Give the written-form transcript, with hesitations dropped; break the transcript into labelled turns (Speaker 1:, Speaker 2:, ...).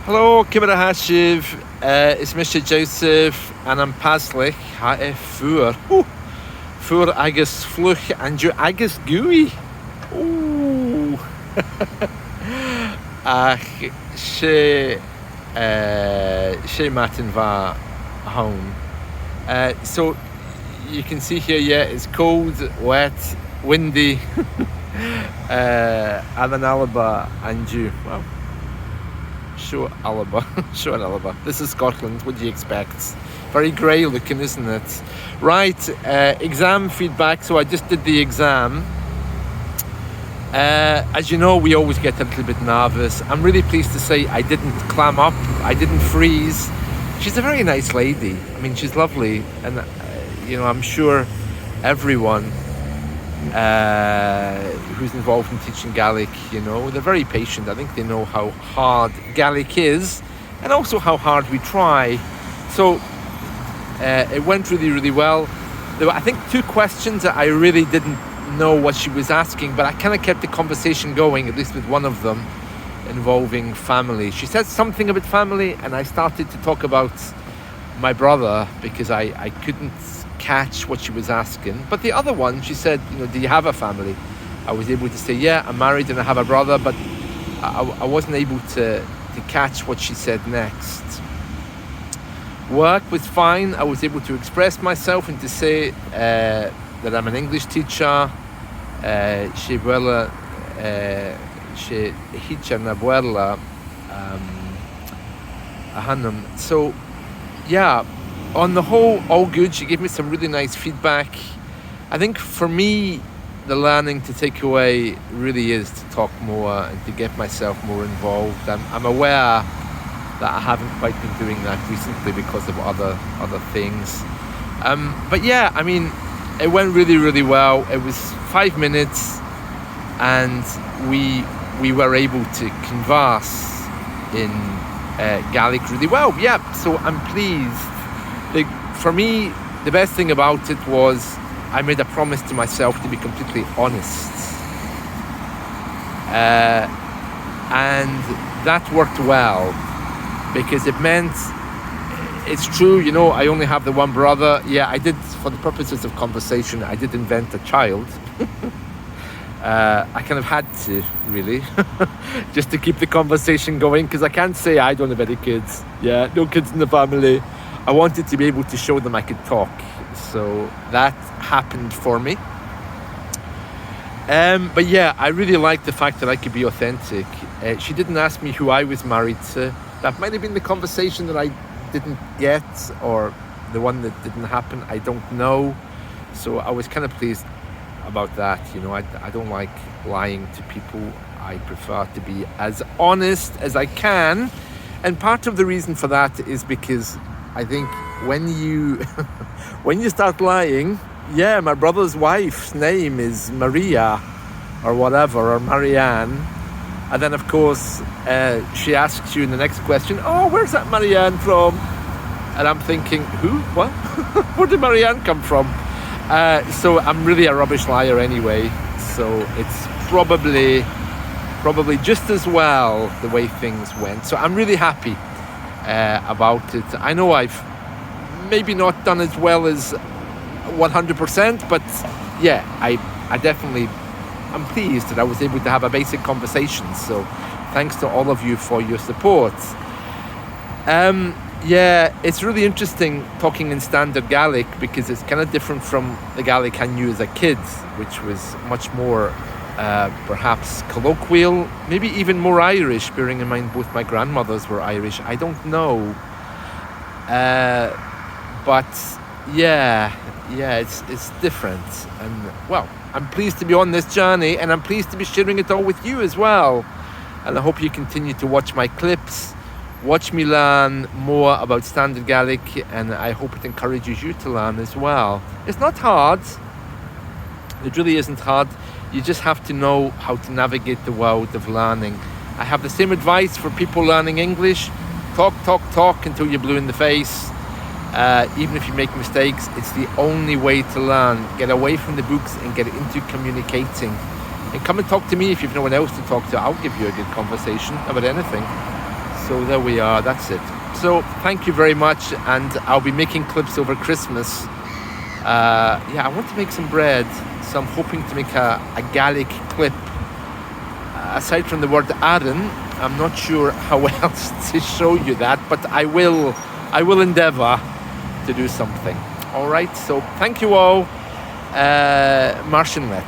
Speaker 1: Hallo, Kimera Hashiv. It's Mr. Joseph and I'm Paslich. Ha voor. Voor agus fluch and you agus gooey. Ooh. Ach, she matin va home. So you can see here, yeah, it's cold, wet, windy. Alan Alaba and you. Well, sure, Alaba. Sure, Alaba. This is Scotland. What do you expect? Very grey looking, isn't it? Right, exam feedback. So I just did the exam. As you know, we always get a little bit nervous. I'm really pleased to say I didn't clam up. I didn't freeze. She's a very nice lady. I mean, she's lovely. And, I'm sure everyone who's involved in teaching Gaelic, they're very patient. I think they know how hard Gaelic is and also how hard we try. So it went really, really well. There were, I think, 2 questions that I really didn't know what she was asking, but I kind of kept the conversation going, at least with one of them, involving family. She said something about family, and I started to talk about my brother because I couldn't catch what she was asking. But the other one, she said, do you have a family? I was able to say, yeah, I'm married and I have a brother, but I wasn't able to catch what she said next. Work was fine. I was able to express myself and to say that I'm an English teacher. She vuela, she hicha na vuela a hanum. So, yeah, on the whole, all good. She gave me some really nice feedback. I think for me, the learning to take away really is to talk more and to get myself more involved. I'm aware that I haven't quite been doing that recently because of other things. But yeah, I mean, it went really, really well. It was 5 minutes and we were able to converse in Gaelic really well. Yeah, so I'm pleased. For me, the best thing about it was I made a promise to myself to be completely honest. And that worked well because it meant, it's true, I only have the one brother. Yeah, I did, for the purposes of conversation, I did invent a child. I kind of had to, really, just to keep the conversation going, because I can't say I don't have any kids. Yeah, no kids in the family. I wanted to be able to show them I could talk. So that happened for me. But yeah, I really liked the fact that I could be authentic. She didn't ask me who I was married to. That might have been the conversation that I didn't get, or the one that didn't happen. I don't know. So I was kind of pleased about that. I don't like lying to people. I prefer to be as honest as I can. And part of the reason for that is because I think when you start lying, yeah, my brother's wife's name is Maria or whatever, or Marianne. And then, of course, she asks you in the next question, oh, where's that Marianne from? And I'm thinking, who? What? Where did Marianne come from? So I'm really a rubbish liar anyway. So it's probably just as well the way things went. So I'm really happy about it. I know I've maybe not done as well as 100%, but yeah, I definitely, I'm pleased that I was able to have a basic conversation. So thanks to all of you for your support. Yeah, it's really interesting talking in standard Gaelic because it's kind of different from the Gaelic I knew as a kid, which was much more perhaps colloquial, maybe even more Irish, bearing in mind both my grandmothers were Irish. I don't know. But yeah, it's different. And well, I'm pleased to be on this journey and I'm pleased to be sharing it all with you as well. And I hope you continue to watch my clips, watch me learn more about standard Gaelic, and I hope it encourages you to learn as well. It's not hard. It really isn't hard. You just have to know how to navigate the world of learning. I have the same advice for people learning English. Talk until you're blue in the face. Even if you make mistakes, it's the only way to learn. Get away from the books and get into communicating. And come and talk to me if you've no one else to talk to. I'll give you a good conversation about anything. So there we are, that's it. So thank you very much, and I'll be making clips over Christmas. Yeah, I want to make some bread, so I'm hoping to make a Gaelic clip. Aside from the word Aaron, I'm not sure how else to show you that, but I will endeavour to do something. All right, so thank you all. Martian Let.